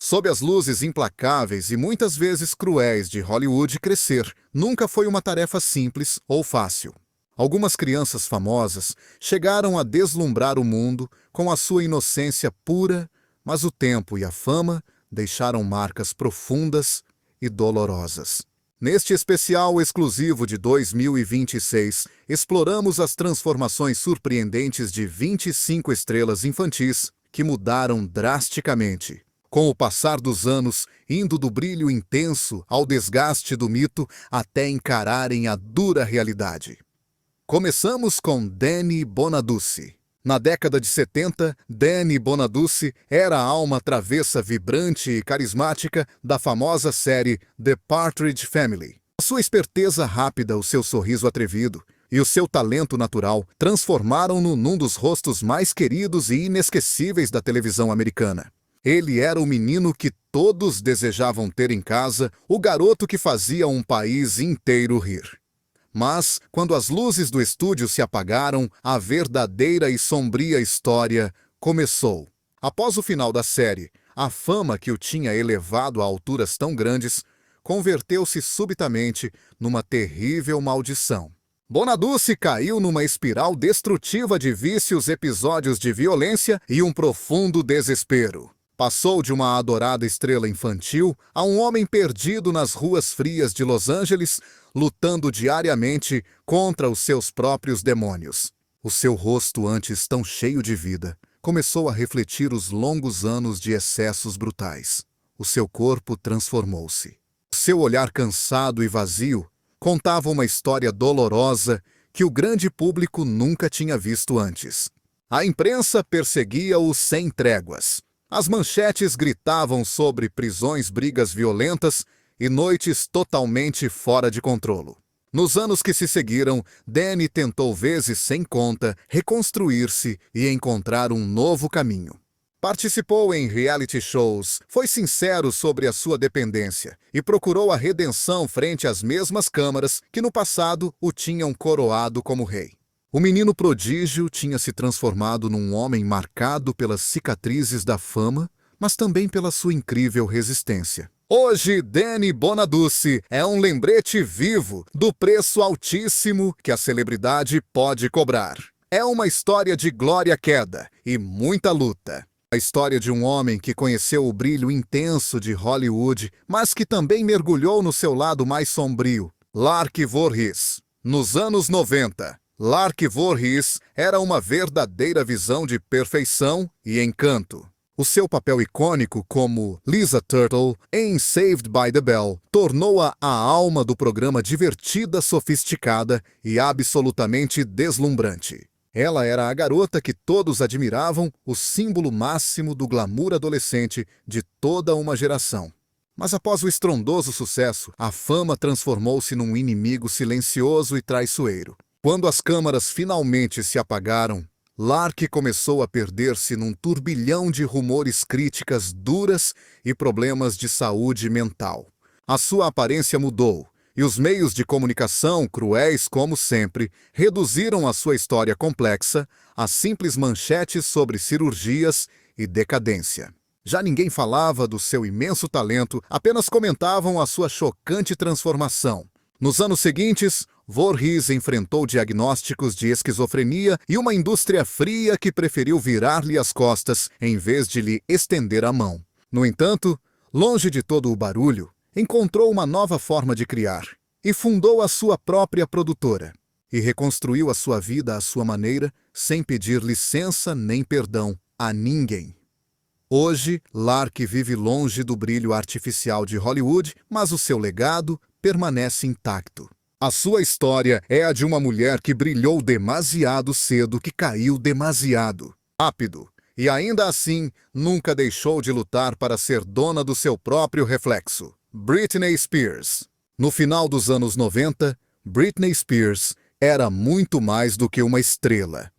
Sob as luzes implacáveis e muitas vezes cruéis de Hollywood, crescer nunca foi uma tarefa simples ou fácil. Algumas crianças famosas chegaram a deslumbrar o mundo com a sua inocência pura, mas o tempo e a fama deixaram marcas profundas e dolorosas. Neste especial exclusivo de 2026, exploramos as transformações surpreendentes de 25 estrelas infantis que mudaram drasticamente, com o passar dos anos, indo do brilho intenso ao desgaste do mito até encararem a dura realidade. Começamos com Danny Bonaduce. Na década de 70, Danny Bonaduce era a alma travessa, vibrante e carismática da famosa série The Partridge Family. A sua esperteza rápida, o seu sorriso atrevido e o seu talento natural transformaram-no num dos rostos mais queridos e inesquecíveis da televisão americana. Ele era o menino que todos desejavam ter em casa, o garoto que fazia um país inteiro rir. Mas, quando as luzes do estúdio se apagaram, a verdadeira e sombria história começou. Após o final da série, a fama que o tinha elevado a alturas tão grandes converteu-se subitamente numa terrível maldição. Bonaduce caiu numa espiral destrutiva de vícios, episódios de violência e um profundo desespero. Passou de uma adorada estrela infantil a um homem perdido nas ruas frias de Los Angeles, lutando diariamente contra os seus próprios demônios. O seu rosto, antes tão cheio de vida, começou a refletir os longos anos de excessos brutais. O seu corpo transformou-se. Seu olhar cansado e vazio contava uma história dolorosa que o grande público nunca tinha visto antes. A imprensa perseguia-o sem tréguas. As manchetes gritavam sobre prisões, brigas violentas e noites totalmente fora de controle. Nos anos que se seguiram, Danny tentou vezes sem conta reconstruir-se e encontrar um novo caminho. Participou em reality shows, foi sincero sobre a sua dependência e procurou a redenção frente às mesmas câmaras que no passado o tinham coroado como rei. O menino prodígio tinha se transformado num homem marcado pelas cicatrizes da fama, mas também pela sua incrível resistência. Hoje, Danny Bonaduce é um lembrete vivo do preço altíssimo que a celebridade pode cobrar. É uma história de glória-queda e muita luta. A história de um homem que conheceu o brilho intenso de Hollywood, mas que também mergulhou no seu lado mais sombrio. Lark Voorhies. Nos anos 90, Lark Voorhies era uma verdadeira visão de perfeição e encanto. O seu papel icônico como Lisa Turtle em Saved by the Bell tornou-a a alma do programa, divertida, sofisticada e absolutamente deslumbrante. Ela era a garota que todos admiravam, o símbolo máximo do glamour adolescente de toda uma geração. Mas após o estrondoso sucesso, a fama transformou-se num inimigo silencioso e traiçoeiro. Quando as câmaras finalmente se apagaram, Lark começou a perder-se num turbilhão de rumores, críticas duras e problemas de saúde mental. A sua aparência mudou, e os meios de comunicação, cruéis como sempre, reduziram a sua história complexa a simples manchetes sobre cirurgias e decadência. Já ninguém falava do seu imenso talento, apenas comentavam a sua chocante transformação. Nos anos seguintes, Voorhies enfrentou diagnósticos de esquizofrenia e uma indústria fria que preferiu virar-lhe as costas em vez de lhe estender a mão. No entanto, longe de todo o barulho, encontrou uma nova forma de criar e fundou a sua própria produtora e reconstruiu a sua vida à sua maneira, sem pedir licença nem perdão a ninguém. Hoje, Lark vive longe do brilho artificial de Hollywood, mas o seu legado permanece intacto. A sua história é a de uma mulher que brilhou demasiado cedo, que caiu demasiado rápido, e ainda assim nunca deixou de lutar para ser dona do seu próprio reflexo. Britney Spears. No final dos anos 90, Britney Spears era muito mais do que uma estrela.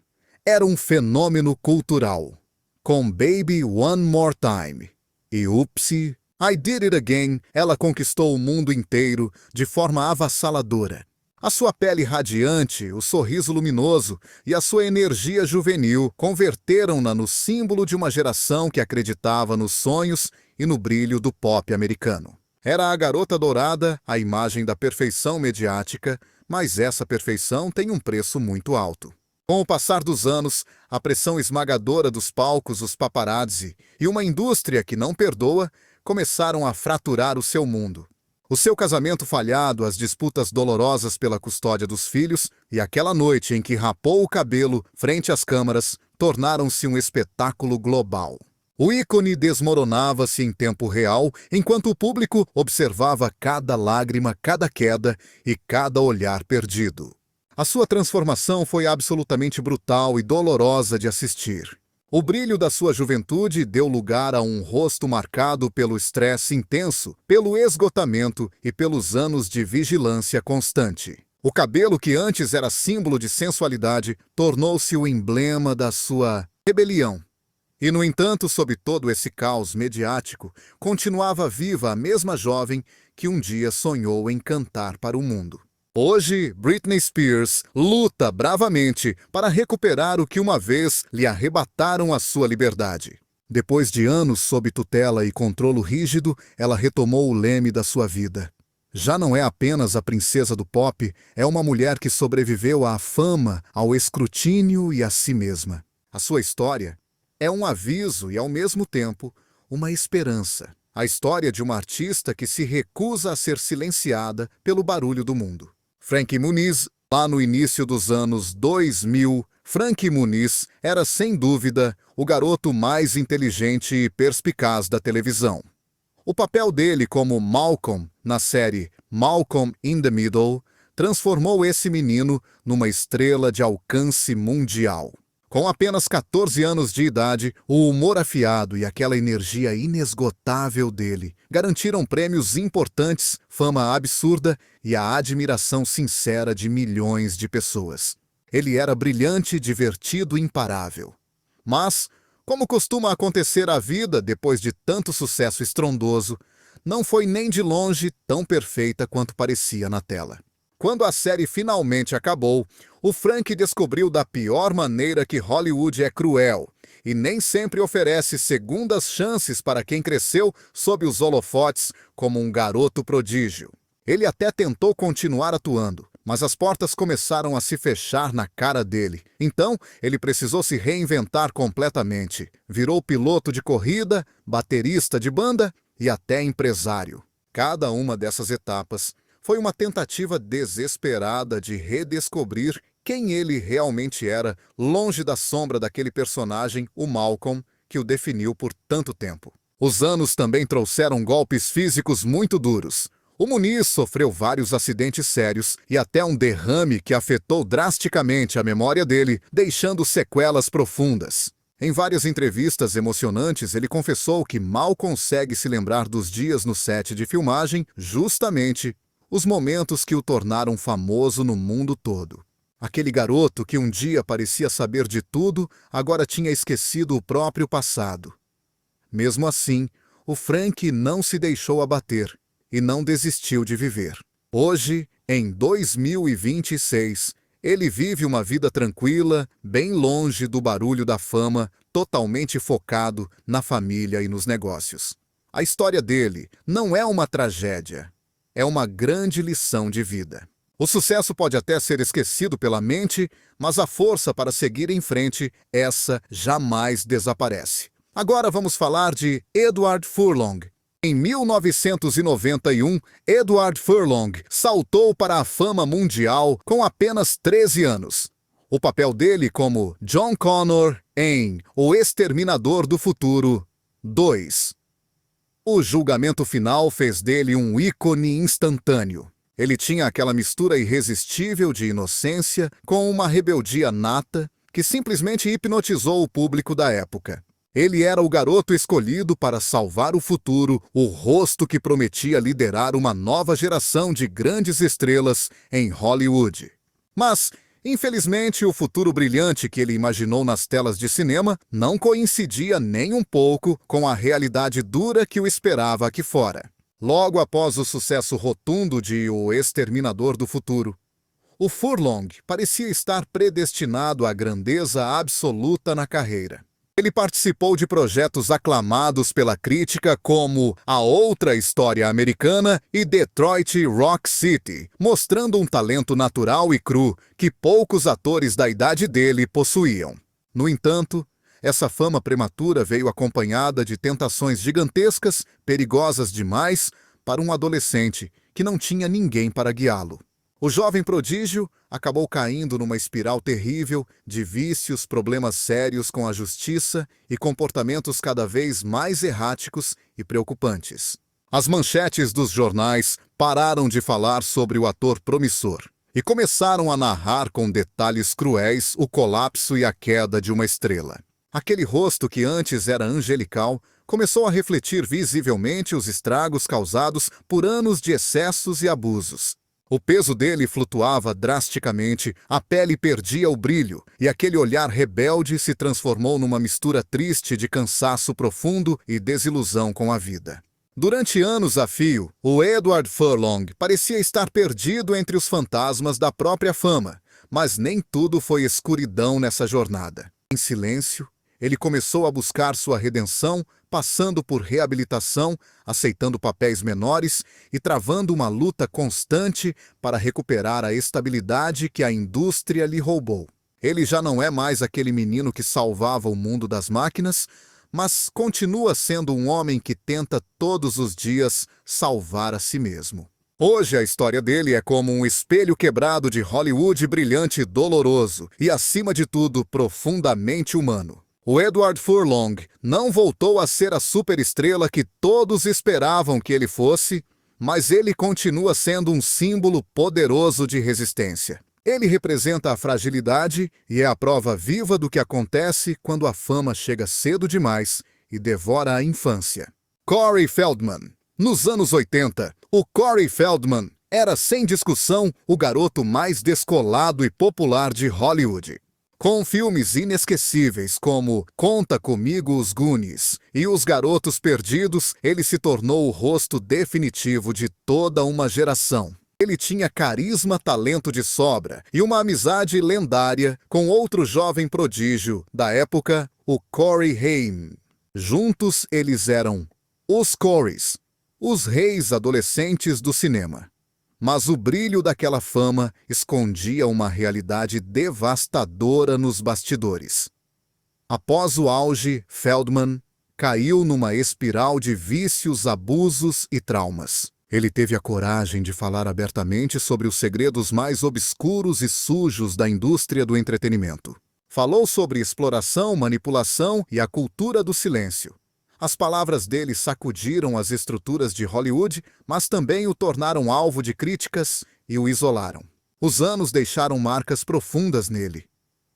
Era um fenômeno cultural. Com Baby One More Time e Oopsie, I Did It Again, ela conquistou o mundo inteiro de forma avassaladora. A sua pele radiante, o sorriso luminoso e a sua energia juvenil converteram-na no símbolo de uma geração que acreditava nos sonhos e no brilho do pop americano. Era a garota dourada, a imagem da perfeição mediática, mas essa perfeição tem um preço muito alto. Com o passar dos anos, a pressão esmagadora dos palcos, os paparazzi e uma indústria que não perdoa começaram a fraturar o seu mundo. O seu casamento falhado, as disputas dolorosas pela custódia dos filhos e aquela noite em que rapou o cabelo frente às câmeras tornaram-se um espetáculo global. O ícone desmoronava-se em tempo real enquanto o público observava cada lágrima, cada queda e cada olhar perdido. A sua transformação foi absolutamente brutal e dolorosa de assistir. O brilho da sua juventude deu lugar a um rosto marcado pelo estresse intenso, pelo esgotamento e pelos anos de vigilância constante. O cabelo, que antes era símbolo de sensualidade, tornou-se o emblema da sua rebelião. E, no entanto, sob todo esse caos mediático, continuava viva a mesma jovem que um dia sonhou em cantar para o mundo. Hoje, Britney Spears luta bravamente para recuperar o que uma vez lhe arrebataram a sua liberdade. Depois de anos sob tutela e controlo rígido, ela retomou o leme da sua vida. Já não é apenas a princesa do pop, é uma mulher que sobreviveu à fama, ao escrutínio e a si mesma. A sua história é um aviso e, ao mesmo tempo, uma esperança. A história de uma artista que se recusa a ser silenciada pelo barulho do mundo. Frankie Muniz, lá no início dos anos 2000, Frankie Muniz era, sem dúvida, o garoto mais inteligente e perspicaz da televisão. O papel dele como Malcolm, na série Malcolm in the Middle, transformou esse menino numa estrela de alcance mundial. Com apenas 14 anos de idade, o humor afiado e aquela energia inesgotável dele garantiram prêmios importantes, fama absurda e a admiração sincera de milhões de pessoas. Ele era brilhante, divertido e imparável. Mas, como costuma acontecer à vida depois de tanto sucesso estrondoso, não foi nem de longe tão perfeita quanto parecia na tela. Quando a série finalmente acabou, o Frank descobriu da pior maneira que Hollywood é cruel e nem sempre oferece segundas chances para quem cresceu sob os holofotes como um garoto prodígio. Ele até tentou continuar atuando, mas as portas começaram a se fechar na cara dele. Então, ele precisou se reinventar completamente. Virou piloto de corrida, baterista de banda e até empresário. Cada uma dessas etapas foi uma tentativa desesperada de redescobrir quem ele realmente era, longe da sombra daquele personagem, o Malcolm, que o definiu por tanto tempo. Os anos também trouxeram golpes físicos muito duros. O Muniz sofreu vários acidentes sérios e até um derrame que afetou drasticamente a memória dele, deixando sequelas profundas. Em várias entrevistas emocionantes, ele confessou que mal consegue se lembrar dos dias no set de filmagem, justamente os momentos que o tornaram famoso no mundo todo. Aquele garoto que um dia parecia saber de tudo, agora tinha esquecido o próprio passado. Mesmo assim, o Frank não se deixou abater e não desistiu de viver. Hoje, em 2026, ele vive uma vida tranquila, bem longe do barulho da fama, totalmente focado na família e nos negócios. A história dele não é uma tragédia. É uma grande lição de vida. O sucesso pode até ser esquecido pela mente, mas a força para seguir em frente, essa jamais desaparece. Agora vamos falar de Edward Furlong. Em 1991, Edward Furlong saltou para a fama mundial com apenas 13 anos. O papel dele como John Connor em O Exterminador do Futuro 2. O julgamento final fez dele um ícone instantâneo. Ele tinha aquela mistura irresistível de inocência com uma rebeldia nata que simplesmente hipnotizou o público da época. Ele era o garoto escolhido para salvar o futuro, o rosto que prometia liderar uma nova geração de grandes estrelas em Hollywood. Mas, infelizmente, o futuro brilhante que ele imaginou nas telas de cinema não coincidia nem um pouco com a realidade dura que o esperava aqui fora. Logo após o sucesso rotundo de O Exterminador do Futuro, o Furlong parecia estar predestinado à grandeza absoluta na carreira. Ele participou de projetos aclamados pela crítica como A Outra História Americana e Detroit Rock City, mostrando um talento natural e cru que poucos atores da idade dele possuíam. No entanto, essa fama prematura veio acompanhada de tentações gigantescas, perigosas demais para um adolescente que não tinha ninguém para guiá-lo. O jovem prodígio acabou caindo numa espiral terrível de vícios, problemas sérios com a justiça e comportamentos cada vez mais erráticos e preocupantes. As manchetes dos jornais pararam de falar sobre o ator promissor e começaram a narrar com detalhes cruéis o colapso e a queda de uma estrela. Aquele rosto que antes era angelical começou a refletir visivelmente os estragos causados por anos de excessos e abusos. O peso dele flutuava drasticamente, a pele perdia o brilho, e aquele olhar rebelde se transformou numa mistura triste de cansaço profundo e desilusão com a vida. Durante anos a fio, o Edward Furlong parecia estar perdido entre os fantasmas da própria fama, mas nem tudo foi escuridão nessa jornada. Em silêncio, ele começou a buscar sua redenção, passando por reabilitação, aceitando papéis menores e travando uma luta constante para recuperar a estabilidade que a indústria lhe roubou. Ele já não é mais aquele menino que salvava o mundo das máquinas, mas continua sendo um homem que tenta todos os dias salvar a si mesmo. Hoje a história dele é como um espelho quebrado de Hollywood brilhante e doloroso, e acima de tudo, profundamente humano. O Edward Furlong não voltou a ser a superestrela que todos esperavam que ele fosse, mas ele continua sendo um símbolo poderoso de resistência. Ele representa a fragilidade e é a prova viva do que acontece quando a fama chega cedo demais e devora a infância. Corey Feldman. Nos anos 80, o Corey Feldman era, sem discussão, o garoto mais descolado e popular de Hollywood. Com filmes inesquecíveis como Conta Comigo os Goonies e Os Garotos Perdidos, ele se tornou o rosto definitivo de toda uma geração. Ele tinha carisma, talento de sobra e uma amizade lendária com outro jovem prodígio da época, o Corey Haim. Juntos eles eram os Coreys, os reis adolescentes do cinema. Mas o brilho daquela fama escondia uma realidade devastadora nos bastidores. Após o auge, Feldman caiu numa espiral de vícios, abusos e traumas. Ele teve a coragem de falar abertamente sobre os segredos mais obscuros e sujos da indústria do entretenimento. Falou sobre exploração, manipulação e a cultura do silêncio. As palavras dele sacudiram as estruturas de Hollywood, mas também o tornaram alvo de críticas e o isolaram. Os anos deixaram marcas profundas nele.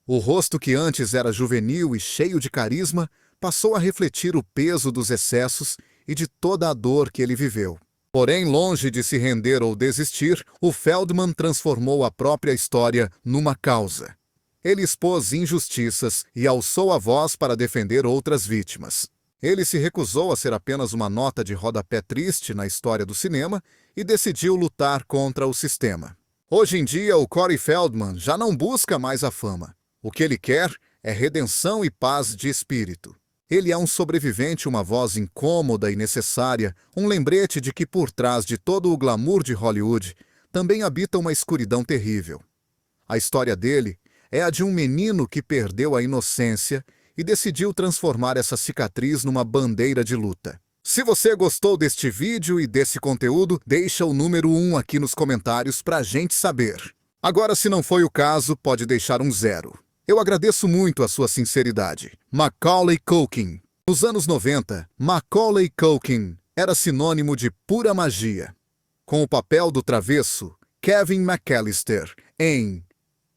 O rosto que antes era juvenil e cheio de carisma passou a refletir o peso dos excessos e de toda a dor que ele viveu. Porém, longe de se render ou desistir, o Feldman transformou a própria história numa causa. Ele expôs injustiças e alçou a voz para defender outras vítimas. Ele se recusou a ser apenas uma nota de rodapé triste na história do cinema e decidiu lutar contra o sistema. Hoje em dia, o Corey Feldman já não busca mais a fama. O que ele quer é redenção e paz de espírito. Ele é um sobrevivente, uma voz incômoda e necessária, um lembrete de que por trás de todo o glamour de Hollywood também habita uma escuridão terrível. A história dele é a de um menino que perdeu a inocência e decidiu transformar essa cicatriz numa bandeira de luta. Se você gostou deste vídeo e desse conteúdo, deixa o número 1 aqui nos comentários pra gente saber. Agora, se não foi o caso, pode deixar um 0. Eu agradeço muito a sua sinceridade. Macaulay Culkin. Nos anos 90, Macaulay Culkin era sinônimo de pura magia. Com o papel do travesso Kevin McAllister em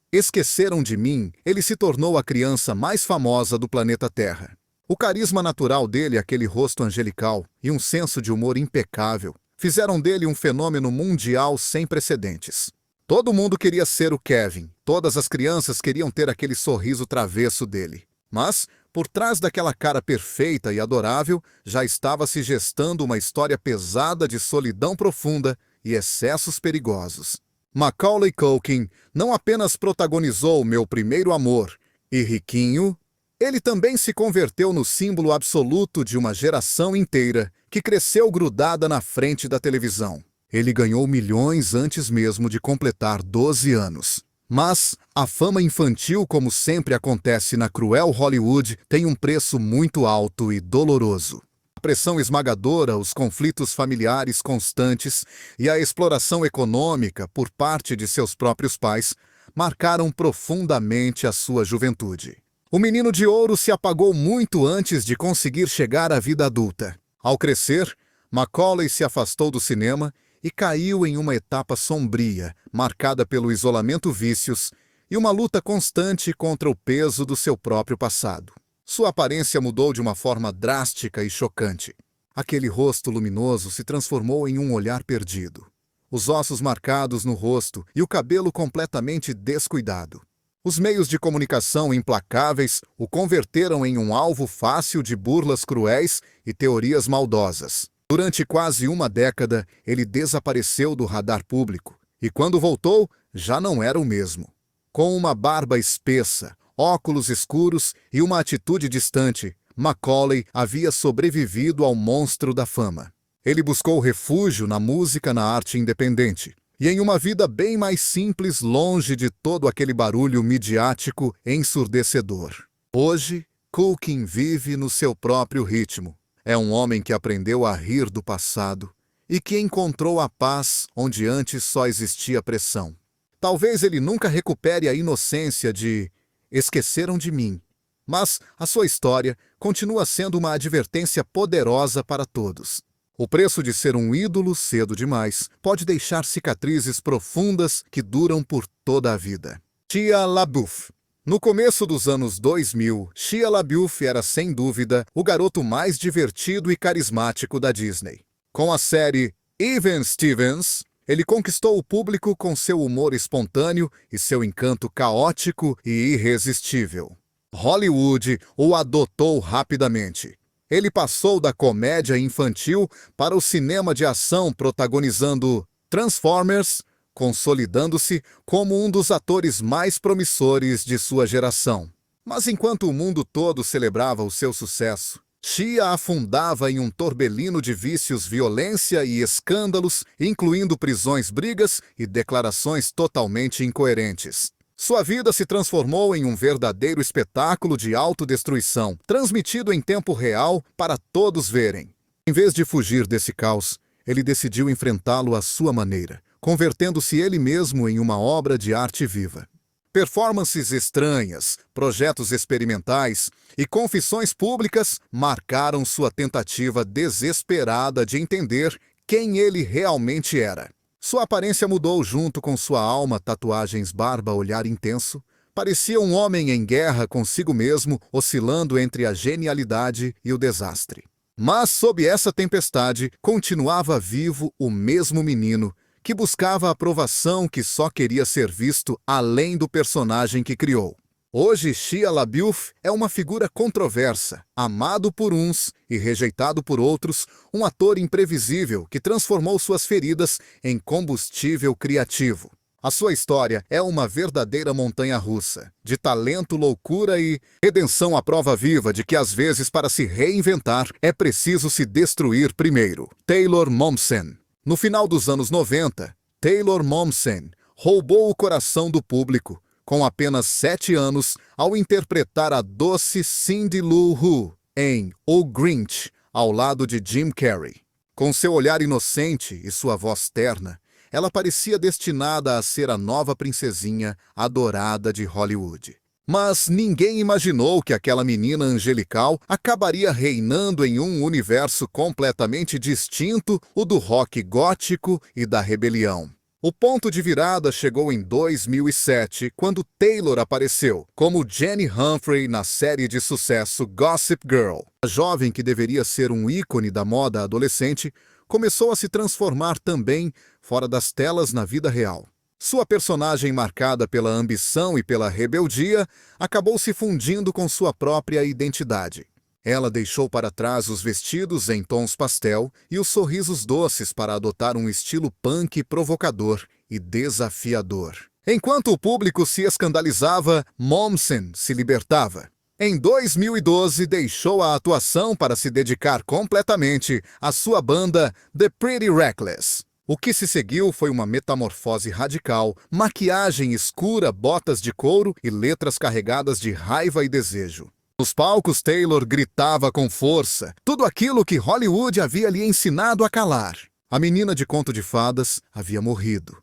Esqueceram de Mim, ele se tornou a criança mais famosa do planeta Terra. O carisma natural dele, aquele rosto angelical e um senso de humor impecável, fizeram dele um fenômeno mundial sem precedentes. Todo mundo queria ser o Kevin, todas as crianças queriam ter aquele sorriso travesso dele. Mas, por trás daquela cara perfeita e adorável, já estava se gestando uma história pesada de solidão profunda e excessos perigosos. Macaulay Culkin não apenas protagonizou Meu Primeiro Amor e Riquinho, Ele também se converteu no símbolo absoluto de uma geração inteira que cresceu grudada na frente da televisão. Ele ganhou milhões antes mesmo de completar 12 anos. Mas a fama infantil, como sempre acontece na cruel Hollywood, tem um preço muito alto e doloroso. A pressão esmagadora, os conflitos familiares constantes e a exploração econômica por parte de seus próprios pais marcaram profundamente a sua juventude. O menino de ouro se apagou muito antes de conseguir chegar à vida adulta. Ao crescer, Macaulay se afastou do cinema e caiu em uma etapa sombria, marcada pelo isolamento, vícios e uma luta constante contra o peso do seu próprio passado. Sua aparência mudou de uma forma drástica e chocante. Aquele rosto luminoso se transformou em um olhar perdido. Os ossos marcados no rosto e o cabelo completamente descuidado. Os meios de comunicação implacáveis o converteram em um alvo fácil de burlas cruéis e teorias maldosas. Durante quase uma década, ele desapareceu do radar público, e quando voltou, já não era o mesmo. Com uma barba espessa, óculos escuros e uma atitude distante, Macaulay havia sobrevivido ao monstro da fama. Ele buscou refúgio na música, na arte independente, e em uma vida bem mais simples, longe de todo aquele barulho midiático ensurdecedor. Hoje, Culkin vive no seu próprio ritmo. É um homem que aprendeu a rir do passado e que encontrou a paz onde antes só existia pressão. Talvez ele nunca recupere a inocência de "esqueceram de mim", mas a sua história continua sendo uma advertência poderosa para todos. O preço de ser um ídolo cedo demais pode deixar cicatrizes profundas que duram por toda a vida. Shia LaBeouf. No começo dos anos 2000, Shia LaBeouf era, sem dúvida, o garoto mais divertido e carismático da Disney. Com a série Even Stevens, ele conquistou o público com seu humor espontâneo e seu encanto caótico e irresistível. Hollywood o adotou rapidamente. Ele passou da comédia infantil para o cinema de ação, protagonizando Transformers, consolidando-se como um dos atores mais promissores de sua geração. Mas enquanto o mundo todo celebrava o seu sucesso, Shia afundava em um torbelino de vícios, violência e escândalos, incluindo prisões, brigas e declarações totalmente incoerentes. Sua vida se transformou em um verdadeiro espetáculo de autodestruição, transmitido em tempo real para todos verem. Em vez de fugir desse caos, ele decidiu enfrentá-lo à sua maneira, convertendo-se ele mesmo em uma obra de arte viva. Performances estranhas, projetos experimentais e confissões públicas marcaram sua tentativa desesperada de entender quem ele realmente era. Sua aparência mudou junto com sua alma, tatuagens, barba, olhar intenso. Parecia um homem em guerra consigo mesmo, oscilando entre a genialidade e o desastre. Mas sob essa tempestade, continuava vivo o mesmo menino, que buscava a aprovação, que só queria ser visto além do personagem que criou. Hoje, Shia LaBeouf é uma figura controversa, amado por uns e rejeitado por outros, um ator imprevisível que transformou suas feridas em combustível criativo. A sua história é uma verdadeira montanha-russa, de talento, loucura e redenção à prova viva de que, às vezes, para se reinventar, é preciso se destruir primeiro. Taylor Momsen. No final dos anos 90, Taylor Momsen roubou o coração do público, com apenas 7 anos, ao interpretar a doce Cindy Lou Who em O Grinch, ao lado de Jim Carrey. Com seu olhar inocente e sua voz terna, ela parecia destinada a ser a nova princesinha adorada de Hollywood. Mas ninguém imaginou que aquela menina angelical acabaria reinando em um universo completamente distinto, o do rock gótico e da rebelião. O ponto de virada chegou em 2007, quando Taylor apareceu como Jenny Humphrey na série de sucesso Gossip Girl. A jovem, que deveria ser um ícone da moda adolescente, começou a se transformar também fora das telas na vida real. Sua personagem, marcada pela ambição e pela rebeldia, acabou se fundindo com sua própria identidade. Ela deixou para trás os vestidos em tons pastel e os sorrisos doces para adotar um estilo punk provocador e desafiador. Enquanto o público se escandalizava, Momsen se libertava. Em 2012, deixou a atuação para se dedicar completamente à sua banda The Pretty Reckless. O que se seguiu foi uma metamorfose radical, maquiagem escura, botas de couro e letras carregadas de raiva e desejo. Nos palcos, Taylor gritava com força tudo aquilo que Hollywood havia lhe ensinado a calar. A menina de conto de fadas havia morrido.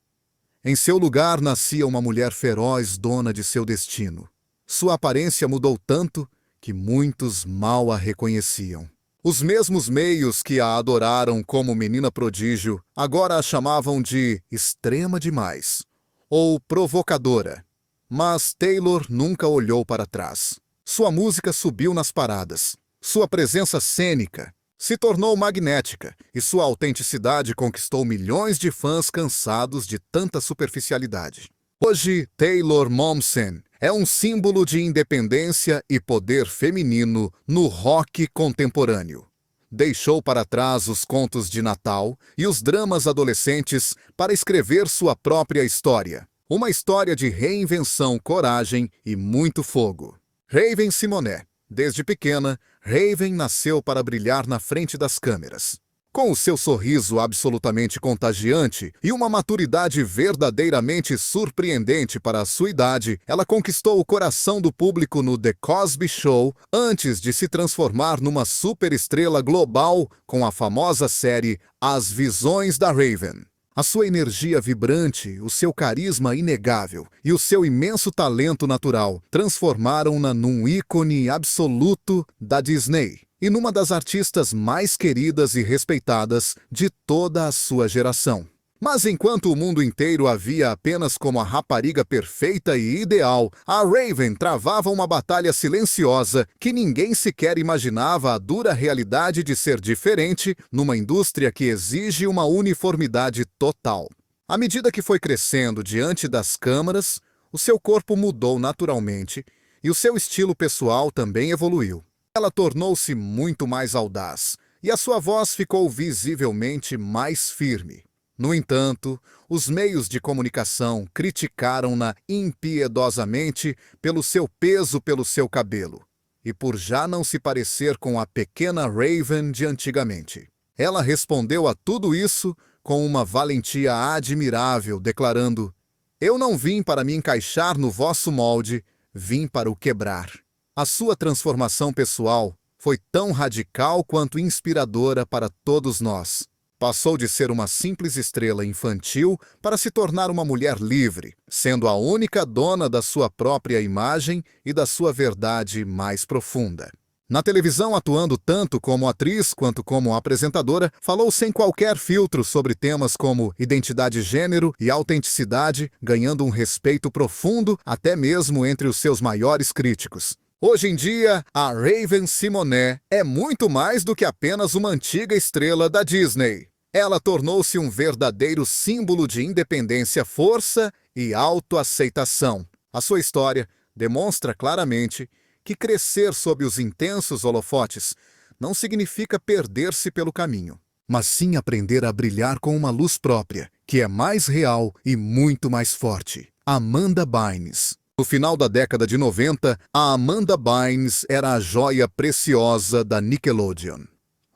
Em seu lugar nascia uma mulher feroz, dona de seu destino. Sua aparência mudou tanto que muitos mal a reconheciam. Os mesmos meios que a adoraram como menina prodígio agora a chamavam de extrema demais ou provocadora. Mas Taylor nunca olhou para trás. Sua música subiu nas paradas. Sua presença cênica se tornou magnética e sua autenticidade conquistou milhões de fãs cansados de tanta superficialidade. Hoje, Taylor Momsen é um símbolo de independência e poder feminino no rock contemporâneo. Deixou para trás os contos de Natal e os dramas adolescentes para escrever sua própria história. Uma história de reinvenção, coragem e muito fogo. Raven-Symoné. Desde pequena, Raven nasceu para brilhar na frente das câmeras. Com o seu sorriso absolutamente contagiante e uma maturidade verdadeiramente surpreendente para a sua idade, ela conquistou o coração do público no The Cosby Show antes de se transformar numa superestrela global com a famosa série As Visões da Raven. A sua energia vibrante, o seu carisma inegável e o seu imenso talento natural transformaram-na num ícone absoluto da Disney e numa das artistas mais queridas e respeitadas de toda a sua geração. Mas enquanto o mundo inteiro a via apenas como a rapariga perfeita e ideal, a Raven travava uma batalha silenciosa que ninguém sequer imaginava a dura realidade de ser diferente numa indústria que exige uma uniformidade total. À medida que foi crescendo diante das câmeras, o seu corpo mudou naturalmente e o seu estilo pessoal também evoluiu. Ela tornou-se muito mais audaz e a sua voz ficou visivelmente mais firme. No entanto, os meios de comunicação criticaram-na impiedosamente pelo seu peso pelo seu cabelo e por já não se parecer com a pequena Raven de antigamente. Ela respondeu a tudo isso com uma valentia admirável, declarando: "Eu não vim para me encaixar no vosso molde, vim para o quebrar." A sua transformação pessoal foi tão radical quanto inspiradora para todos nós. Passou de ser uma simples estrela infantil para se tornar uma mulher livre, sendo a única dona da sua própria imagem e da sua verdade mais profunda. Na televisão, atuando tanto como atriz quanto como apresentadora, falou sem qualquer filtro sobre temas como identidade de gênero e autenticidade, ganhando um respeito profundo até mesmo entre os seus maiores críticos. Hoje em dia, a Raven-Symoné é muito mais do que apenas uma antiga estrela da Disney. Ela tornou-se um verdadeiro símbolo de independência, força e autoaceitação. A sua história demonstra claramente que crescer sob os intensos holofotes não significa perder-se pelo caminho, mas sim aprender a brilhar com uma luz própria, que é mais real e muito mais forte. Amanda Bynes. No final da década de 90, a Amanda Bynes era a joia preciosa da Nickelodeon.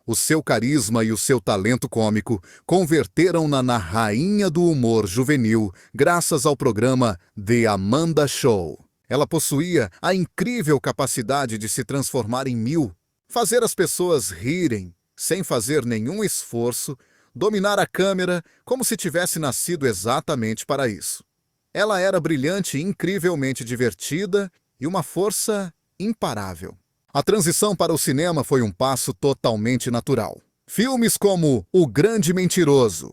O seu carisma e o seu talento cômico converteram-na na rainha do humor juvenil graças ao programa The Amanda Show. Ela possuía a incrível capacidade de se transformar em mil, fazer as pessoas rirem sem fazer nenhum esforço, dominar a câmera como se tivesse nascido exatamente para isso. Ela era brilhante e incrivelmente divertida e uma força imparável. A transição para o cinema foi um passo totalmente natural. Filmes como O Grande Mentiroso,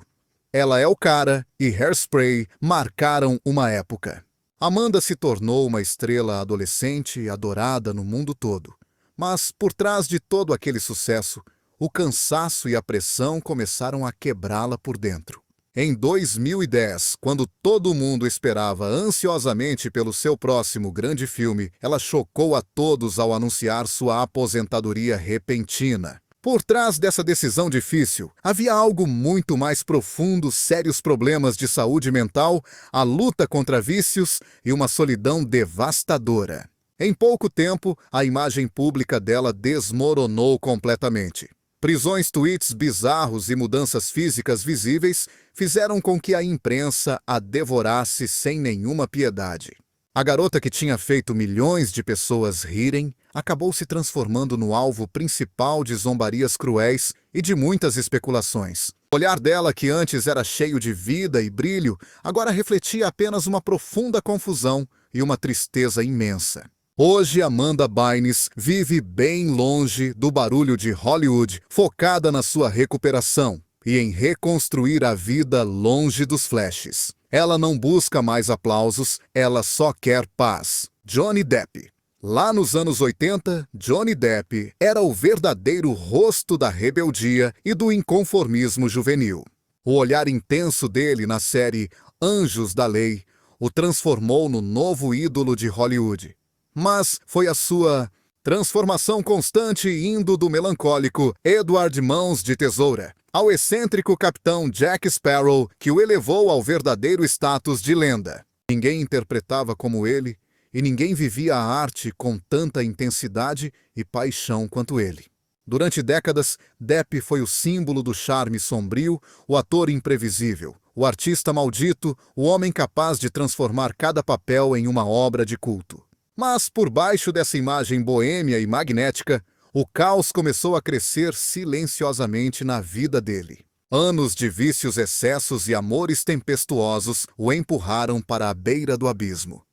Ela é o Cara e Hairspray marcaram uma época. Amanda se tornou uma estrela adolescente adorada no mundo todo. Mas, por trás de todo aquele sucesso, o cansaço e a pressão começaram a quebrá-la por dentro. Em 2010, quando todo mundo esperava ansiosamente pelo seu próximo grande filme, ela chocou a todos ao anunciar sua aposentadoria repentina. Por trás dessa decisão difícil, havia algo muito mais profundo, sérios problemas de saúde mental, a luta contra vícios e uma solidão devastadora. Em pouco tempo, a imagem pública dela desmoronou completamente. Prisões, tweets bizarros e mudanças físicas visíveis fizeram com que a imprensa a devorasse sem nenhuma piedade. A garota que tinha feito milhões de pessoas rirem acabou se transformando no alvo principal de zombarias cruéis e de muitas especulações. O olhar dela, que antes era cheio de vida e brilho, agora refletia apenas uma profunda confusão e uma tristeza imensa. Hoje, Amanda Bynes vive bem longe do barulho de Hollywood, focada na sua recuperação e em reconstruir a vida longe dos flashes. Ela não busca mais aplausos, ela só quer paz. Johnny Depp. Lá nos anos 80, Johnny Depp era o verdadeiro rosto da rebeldia e do inconformismo juvenil. O olhar intenso dele na série Anjos da Lei o transformou no novo ídolo de Hollywood. Mas foi a sua transformação constante indo do melancólico Edward Mãos de Tesoura ao excêntrico capitão Jack Sparrow que o elevou ao verdadeiro status de lenda. Ninguém interpretava como ele e ninguém vivia a arte com tanta intensidade e paixão quanto ele. Durante décadas, Depp foi o símbolo do charme sombrio, o ator imprevisível, o artista maldito, o homem capaz de transformar cada papel em uma obra de culto. Mas por baixo dessa imagem boêmia e magnética, o caos começou a crescer silenciosamente na vida dele. Anos de vícios, excessos e amores tempestuosos o empurraram para a beira do abismo.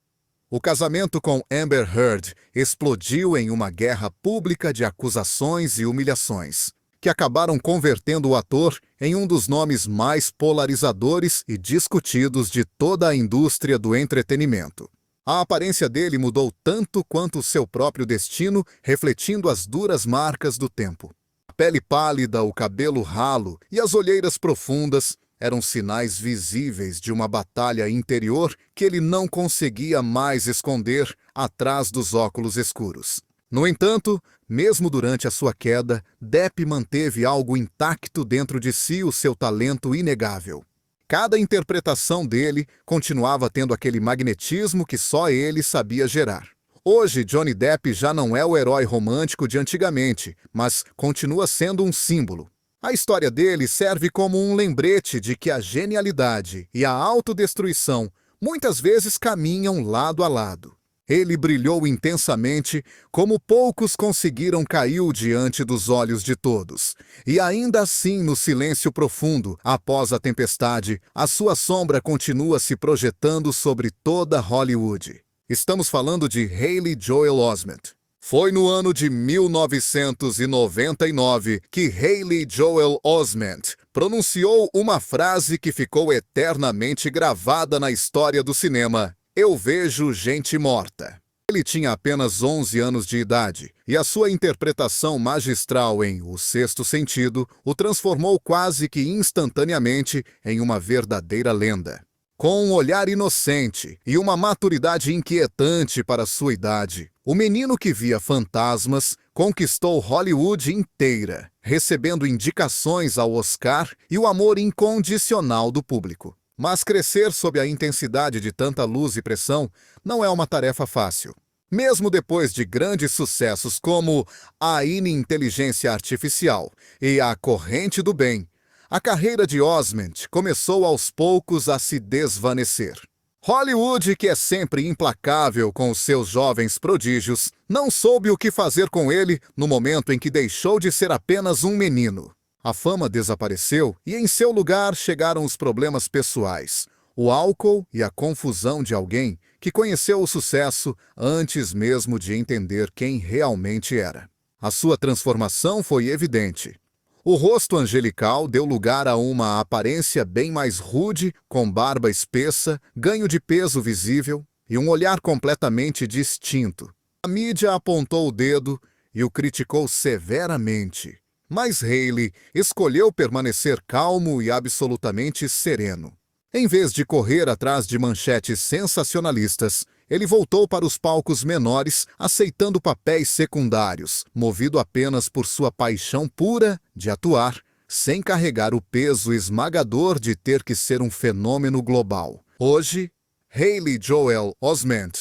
O casamento com Amber Heard explodiu em uma guerra pública de acusações e humilhações, que acabaram convertendo o ator em um dos nomes mais polarizadores e discutidos de toda a indústria do entretenimento. A aparência dele mudou tanto quanto o seu próprio destino, refletindo as duras marcas do tempo. A pele pálida, o cabelo ralo e as olheiras profundas eram sinais visíveis de uma batalha interior que ele não conseguia mais esconder atrás dos óculos escuros. No entanto, mesmo durante a sua queda, Depp manteve algo intacto dentro de si, o seu talento inegável. Cada interpretação dele continuava tendo aquele magnetismo que só ele sabia gerar. Hoje, Johnny Depp já não é o herói romântico de antigamente, mas continua sendo um símbolo. A história dele serve como um lembrete de que a genialidade e a autodestruição muitas vezes caminham lado a lado. Ele brilhou intensamente, como poucos conseguiram, caiu diante dos olhos de todos. E ainda assim, no silêncio profundo, após a tempestade, a sua sombra continua se projetando sobre toda Hollywood. Estamos falando de Haley Joel Osment. Foi no ano de 1999 que Haley Joel Osment pronunciou uma frase que ficou eternamente gravada na história do cinema: "Eu vejo gente morta". Ele tinha apenas 11 anos de idade, e a sua interpretação magistral em O Sexto Sentido o transformou quase que instantaneamente em uma verdadeira lenda. Com um olhar inocente e uma maturidade inquietante para sua idade, o menino que via fantasmas conquistou Hollywood inteira, recebendo indicações ao Oscar e o amor incondicional do público. Mas crescer sob a intensidade de tanta luz e pressão não é uma tarefa fácil. Mesmo depois de grandes sucessos como A Inteligência Artificial e A Corrente do Bem, a carreira de Osment começou aos poucos a se desvanecer. Hollywood, que é sempre implacável com os seus jovens prodígios, não soube o que fazer com ele no momento em que deixou de ser apenas um menino. A fama desapareceu e em seu lugar chegaram os problemas pessoais, o álcool e a confusão de alguém que conheceu o sucesso antes mesmo de entender quem realmente era. A sua transformação foi evidente. O rosto angelical deu lugar a uma aparência bem mais rude, com barba espessa, ganho de peso visível e um olhar completamente distinto. A mídia apontou o dedo e o criticou severamente. Mas Haley escolheu permanecer calmo e absolutamente sereno. Em vez de correr atrás de manchetes sensacionalistas, ele voltou para os palcos menores, aceitando papéis secundários, movido apenas por sua paixão pura de atuar, sem carregar o peso esmagador de ter que ser um fenômeno global. Hoje, Haley Joel Osment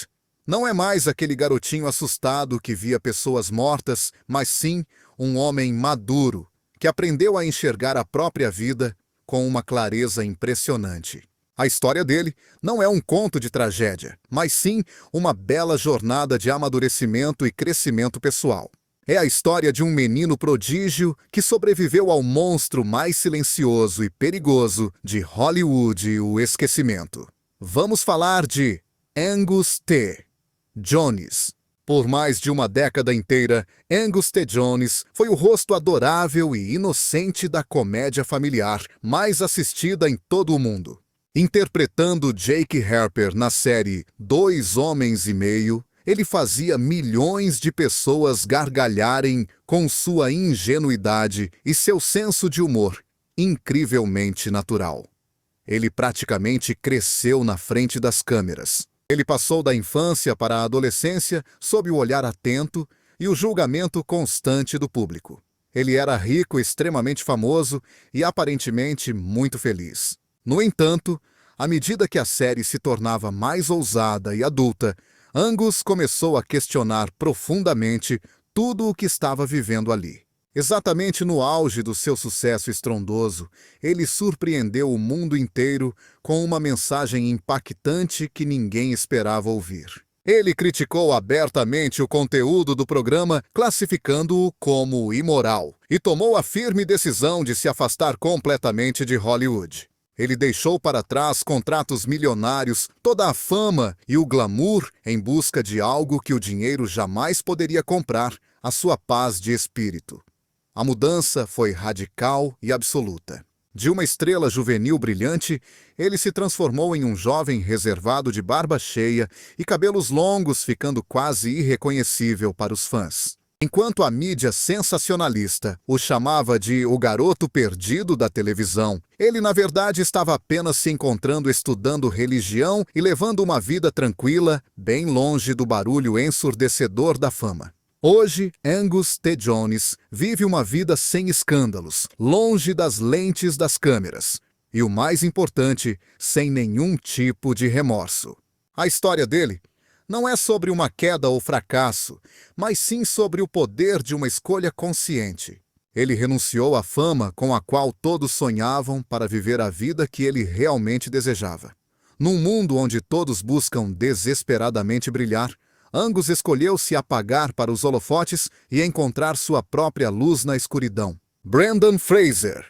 Não é mais aquele garotinho assustado que via pessoas mortas, mas sim um homem maduro, que aprendeu a enxergar a própria vida com uma clareza impressionante. A história dele não é um conto de tragédia, mas sim uma bela jornada de amadurecimento e crescimento pessoal. É a história de um menino prodígio que sobreviveu ao monstro mais silencioso e perigoso de Hollywood, o esquecimento. Vamos falar de Angus T. Jones. Por mais de uma década inteira, Angus T. Jones foi o rosto adorável e inocente da comédia familiar mais assistida em todo o mundo. Interpretando Jake Harper na série Dois Homens e Meio, ele fazia milhões de pessoas gargalharem com sua ingenuidade e seu senso de humor incrivelmente natural. Ele praticamente cresceu na frente das câmeras. Ele passou da infância para a adolescência sob o olhar atento e o julgamento constante do público. Ele era rico, extremamente famoso e aparentemente muito feliz. No entanto, à medida que a série se tornava mais ousada e adulta, Angus começou a questionar profundamente tudo o que estava vivendo ali. Exatamente no auge do seu sucesso estrondoso, ele surpreendeu o mundo inteiro com uma mensagem impactante que ninguém esperava ouvir. Ele criticou abertamente o conteúdo do programa, classificando-o como imoral, e tomou a firme decisão de se afastar completamente de Hollywood. Ele deixou para trás contratos milionários, toda a fama e o glamour em busca de algo que o dinheiro jamais poderia comprar, a sua paz de espírito. A mudança foi radical e absoluta. De uma estrela juvenil brilhante, ele se transformou em um jovem reservado de barba cheia e cabelos longos, ficando quase irreconhecível para os fãs. Enquanto a mídia sensacionalista o chamava de o garoto perdido da televisão, ele na verdade estava apenas se encontrando estudando religião e levando uma vida tranquila, bem longe do barulho ensurdecedor da fama. Hoje, Angus T. Jones vive uma vida sem escândalos, longe das lentes das câmeras. E o mais importante, sem nenhum tipo de remorso. A história dele não é sobre uma queda ou fracasso, mas sim sobre o poder de uma escolha consciente. Ele renunciou à fama com a qual todos sonhavam para viver a vida que ele realmente desejava. Num mundo onde todos buscam desesperadamente brilhar, Angus escolheu se apagar para os holofotes e encontrar sua própria luz na escuridão. Brendan Fraser.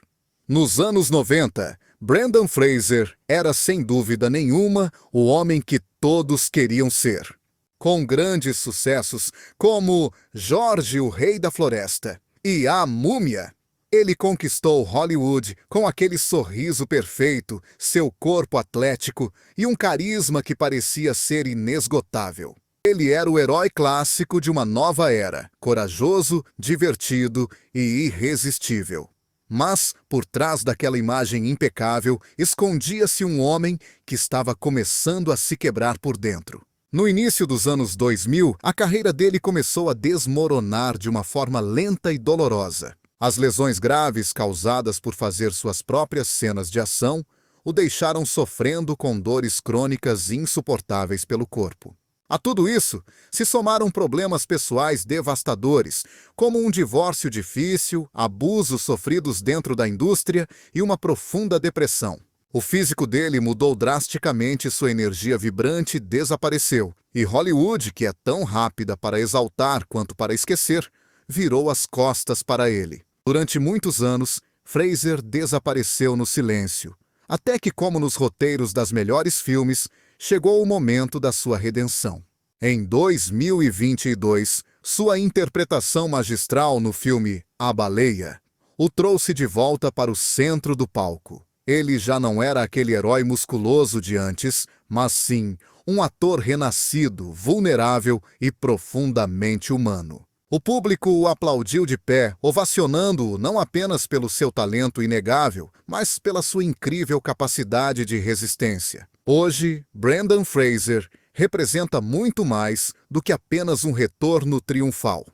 Nos anos 90, Brendan Fraser era sem dúvida nenhuma o homem que todos queriam ser. Com grandes sucessos como Jorge, o Rei da Floresta e A Múmia, ele conquistou Hollywood com aquele sorriso perfeito, seu corpo atlético e um carisma que parecia ser inesgotável. Ele era o herói clássico de uma nova era, corajoso, divertido e irresistível. Mas, por trás daquela imagem impecável, escondia-se um homem que estava começando a se quebrar por dentro. No início dos anos 2000, a carreira dele começou a desmoronar de uma forma lenta e dolorosa. As lesões graves causadas por fazer suas próprias cenas de ação o deixaram sofrendo com dores crônicas insuportáveis pelo corpo. A tudo isso se somaram problemas pessoais devastadores, como um divórcio difícil, abusos sofridos dentro da indústria e uma profunda depressão. O físico dele mudou drasticamente, sua energia vibrante desapareceu, e Hollywood, que é tão rápida para exaltar quanto para esquecer, virou as costas para ele. Durante muitos anos, Fraser desapareceu no silêncio, até que, como nos roteiros das melhores filmes, chegou o momento da sua redenção. Em 2022, sua interpretação magistral no filme A Baleia o trouxe de volta para o centro do palco. Ele já não era aquele herói musculoso de antes, mas sim um ator renascido, vulnerável e profundamente humano. O público o aplaudiu de pé, ovacionando-o não apenas pelo seu talento inegável, mas pela sua incrível capacidade de resistência. Hoje, Brendan Fraser representa muito mais do que apenas um retorno triunfal.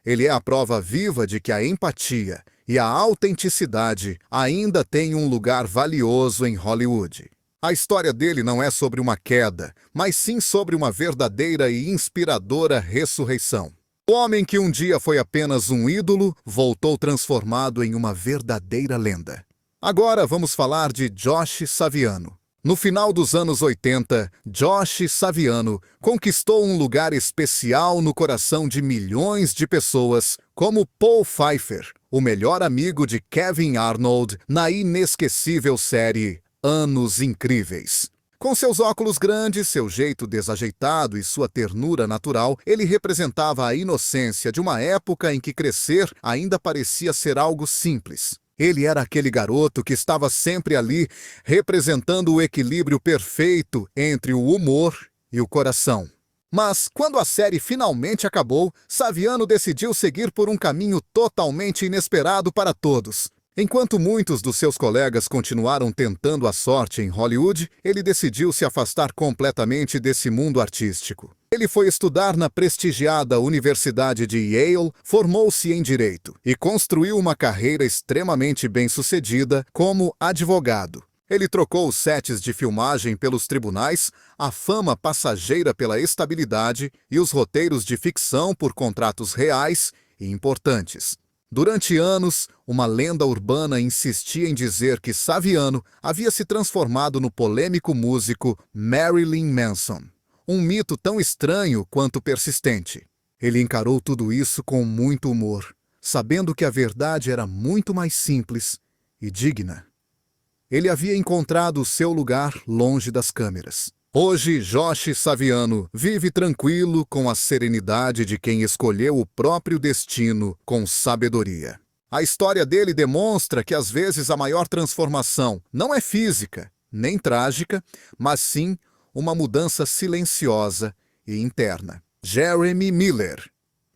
Ele é a prova viva de que a empatia e a autenticidade ainda têm um lugar valioso em Hollywood. A história dele não é sobre uma queda, mas sim sobre uma verdadeira e inspiradora ressurreição. O homem que um dia foi apenas um ídolo voltou transformado em uma verdadeira lenda. Agora vamos falar de Josh Saviano. No final dos anos 80, Josh Saviano conquistou um lugar especial no coração de milhões de pessoas, como Paul Pfeiffer, o melhor amigo de Kevin Arnold na inesquecível série Anos Incríveis. Com seus óculos grandes, seu jeito desajeitado e sua ternura natural, ele representava a inocência de uma época em que crescer ainda parecia ser algo simples. Ele era aquele garoto que estava sempre ali, representando o equilíbrio perfeito entre o humor e o coração. Mas, quando a série finalmente acabou, Saviano decidiu seguir por um caminho totalmente inesperado para todos. Enquanto muitos dos seus colegas continuaram tentando a sorte em Hollywood, ele decidiu se afastar completamente desse mundo artístico. Ele foi estudar na prestigiada Universidade de Yale, formou-se em Direito e construiu uma carreira extremamente bem-sucedida como advogado. Ele trocou os sets de filmagem pelos tribunais, a fama passageira pela estabilidade e os roteiros de ficção por contratos reais e importantes. Durante anos, uma lenda urbana insistia em dizer que Saviano havia se transformado no polêmico músico Marilyn Manson. Um mito tão estranho quanto persistente. Ele encarou tudo isso com muito humor, sabendo que a verdade era muito mais simples e digna. Ele havia encontrado o seu lugar longe das câmeras. Hoje, Josh Saviano vive tranquilo com a serenidade de quem escolheu o próprio destino com sabedoria. A história dele demonstra que às vezes a maior transformação não é física, nem trágica, mas sim uma mudança silenciosa e interna. Jeremy Miller.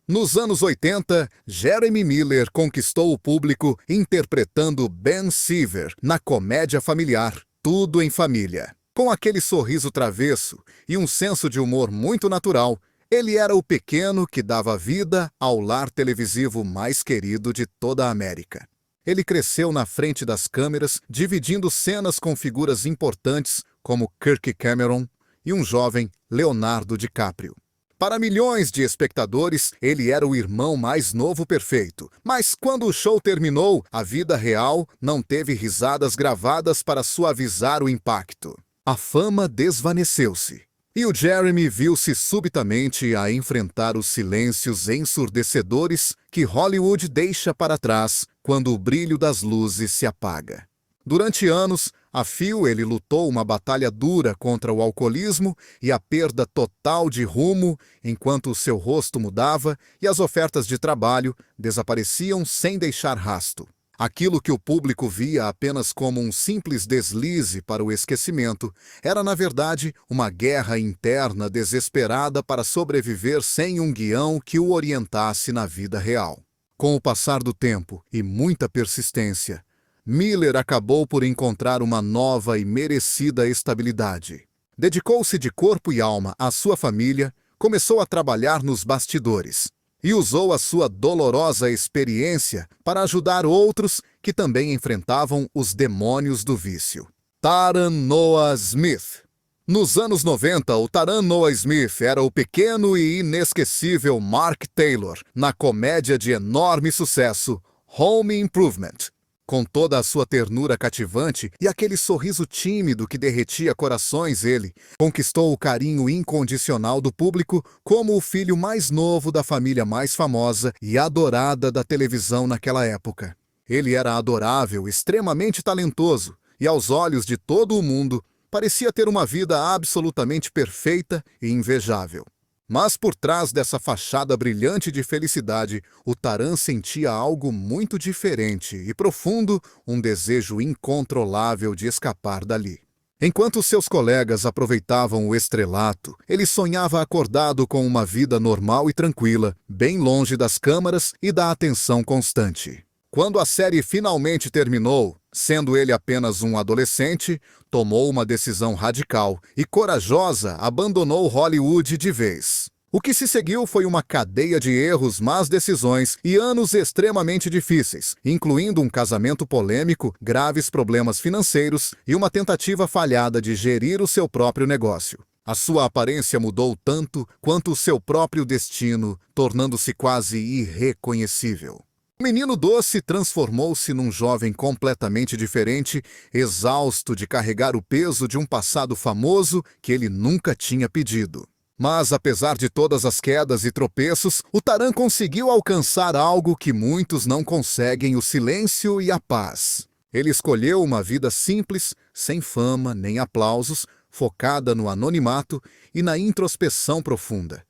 Nos anos 80, Jeremy Miller conquistou o público interpretando Ben Seaver na comédia familiar Tudo em Família. Com aquele sorriso travesso e um senso de humor muito natural, ele era o pequeno que dava vida ao lar televisivo mais querido de toda a América. Ele cresceu na frente das câmeras, dividindo cenas com figuras importantes como Kirk Cameron e um jovem Leonardo DiCaprio. Para milhões de espectadores, ele era o irmão mais novo perfeito. Mas quando o show terminou, a vida real não teve risadas gravadas para suavizar o impacto. A fama desvaneceu-se, e o Jeremy viu-se subitamente a enfrentar os silêncios ensurdecedores que Hollywood deixa para trás quando o brilho das luzes se apaga. Durante anos, a fio ele lutou uma batalha dura contra o alcoolismo e a perda total de rumo, enquanto o seu rosto mudava e as ofertas de trabalho desapareciam sem deixar rasto. Aquilo que o público via apenas como um simples deslize para o esquecimento era, na verdade, uma guerra interna desesperada para sobreviver sem um guião que o orientasse na vida real. Com o passar do tempo e muita persistência, Miller acabou por encontrar uma nova e merecida estabilidade. Dedicou-se de corpo e alma à sua família, começou a trabalhar nos bastidores e usou a sua dolorosa experiência para ajudar outros que também enfrentavam os demônios do vício. Taran Noah Smith. Nos anos 90, o Taran Noah Smith era o pequeno e inesquecível Mark Taylor na comédia de enorme sucesso Home Improvement. Com toda a sua ternura cativante e aquele sorriso tímido que derretia corações, ele conquistou o carinho incondicional do público como o filho mais novo da família mais famosa e adorada da televisão naquela época. Ele era adorável, extremamente talentoso e, aos olhos de todo o mundo, parecia ter uma vida absolutamente perfeita e invejável. Mas por trás dessa fachada brilhante de felicidade, o Taran sentia algo muito diferente e profundo, um desejo incontrolável de escapar dali. Enquanto seus colegas aproveitavam o estrelato, ele sonhava acordado com uma vida normal e tranquila, bem longe das câmeras e da atenção constante. Quando a série finalmente terminou, sendo ele apenas um adolescente, tomou uma decisão radical e corajosa, abandonou Hollywood de vez. O que se seguiu foi uma cadeia de erros, más decisões e anos extremamente difíceis, incluindo um casamento polêmico, graves problemas financeiros e uma tentativa falhada de gerir o seu próprio negócio. A sua aparência mudou tanto quanto o seu próprio destino, tornando-se quase irreconhecível. O menino doce transformou-se num jovem completamente diferente, exausto de carregar o peso de um passado famoso que ele nunca tinha pedido. Mas, apesar de todas as quedas e tropeços, o Taran conseguiu alcançar algo que muitos não conseguem: o silêncio e a paz. Ele escolheu uma vida simples, sem fama nem aplausos, focada no anonimato e na introspeção profunda.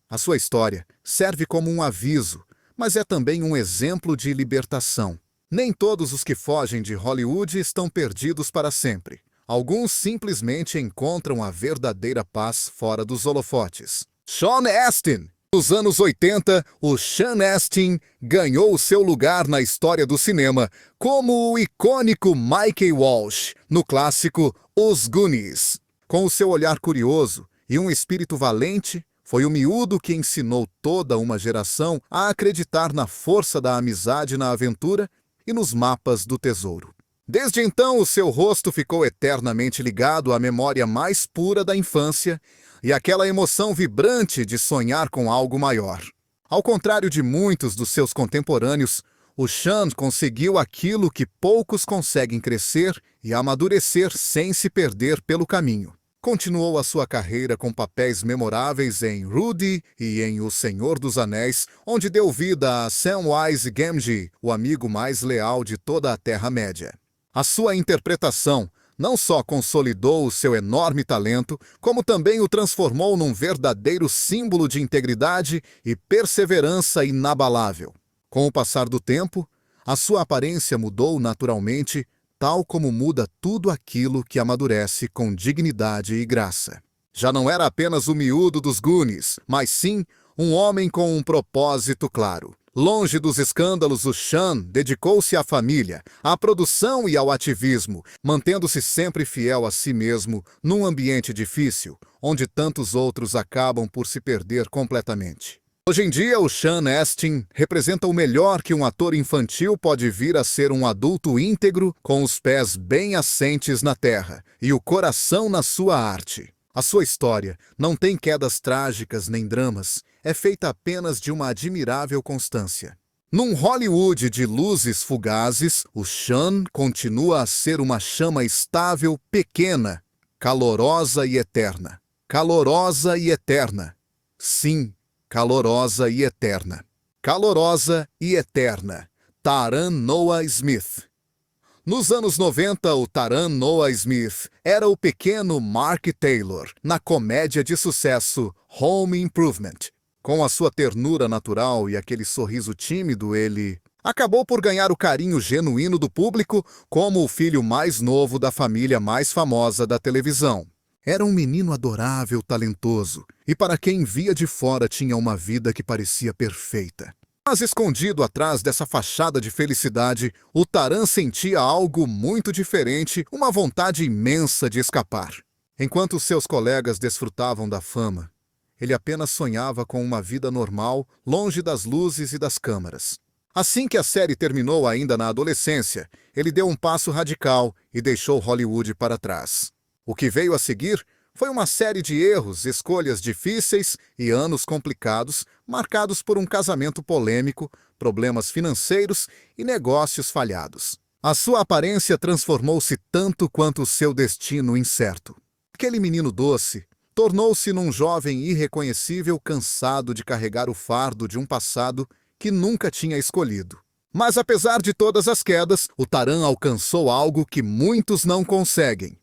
A sua história serve como um aviso, mas é também um exemplo de libertação. Nem todos os que fogem de Hollywood estão perdidos para sempre. Alguns simplesmente encontram a verdadeira paz fora dos holofotes. Sean Astin. Nos anos 80, o Sean Astin ganhou o seu lugar na história do cinema como o icônico Mickey Walsh, no clássico Os Goonies. Com o seu olhar curioso e um espírito valente, foi o miúdo que ensinou toda uma geração a acreditar na força da amizade na aventura e nos mapas do tesouro. Desde então, o seu rosto ficou eternamente ligado à memória mais pura da infância e àquela emoção vibrante de sonhar com algo maior. Ao contrário de muitos dos seus contemporâneos, o Sean conseguiu aquilo que poucos conseguem: crescer e amadurecer sem se perder pelo caminho. Continuou a sua carreira com papéis memoráveis em Rudy e em O Senhor dos Anéis, onde deu vida a Samwise Gamgee, o amigo mais leal de toda a Terra-média. A sua interpretação não só consolidou o seu enorme talento, como também o transformou num verdadeiro símbolo de integridade e perseverança inabalável. Com o passar do tempo, a sua aparência mudou naturalmente, tal como muda tudo aquilo que amadurece com dignidade e graça. Já não era apenas o miúdo dos Goonies, mas sim um homem com um propósito claro. Longe dos escândalos, o Sean dedicou-se à família, à produção e ao ativismo, mantendo-se sempre fiel a si mesmo num ambiente difícil, onde tantos outros acabam por se perder completamente. Hoje em dia, o Sean Astin representa o melhor que um ator infantil pode vir a ser: um adulto íntegro, com os pés bem assentes na terra e o coração na sua arte. A sua história não tem quedas trágicas nem dramas, é feita apenas de uma admirável constância. Num Hollywood de luzes fugazes, o Sean continua a ser uma chama estável, pequena, calorosa e eterna. Calorosa e eterna. Sim, calorosa e eterna. Calorosa e eterna. Taran Noah Smith. Nos anos 90, o Taran Noah Smith era o pequeno Mark Taylor na comédia de sucesso Home Improvement. Com a sua ternura natural e aquele sorriso tímido, ele acabou por ganhar o carinho genuíno do público como o filho mais novo da família mais famosa da televisão. Era um menino adorável, talentoso, e para quem via de fora tinha uma vida que parecia perfeita. Mas escondido atrás dessa fachada de felicidade, o Taran sentia algo muito diferente, uma vontade imensa de escapar. Enquanto seus colegas desfrutavam da fama, ele apenas sonhava com uma vida normal, longe das luzes e das câmeras. Assim que a série terminou ainda na adolescência, ele deu um passo radical e deixou Hollywood para trás. O que veio a seguir foi uma série de erros, escolhas difíceis e anos complicados, marcados por um casamento polêmico, problemas financeiros e negócios falhados. A sua aparência transformou-se tanto quanto o seu destino incerto. Aquele menino doce tornou-se num jovem irreconhecível, cansado de carregar o fardo de um passado que nunca tinha escolhido. Mas apesar de todas as quedas, o Taran alcançou algo que muitos não conseguem: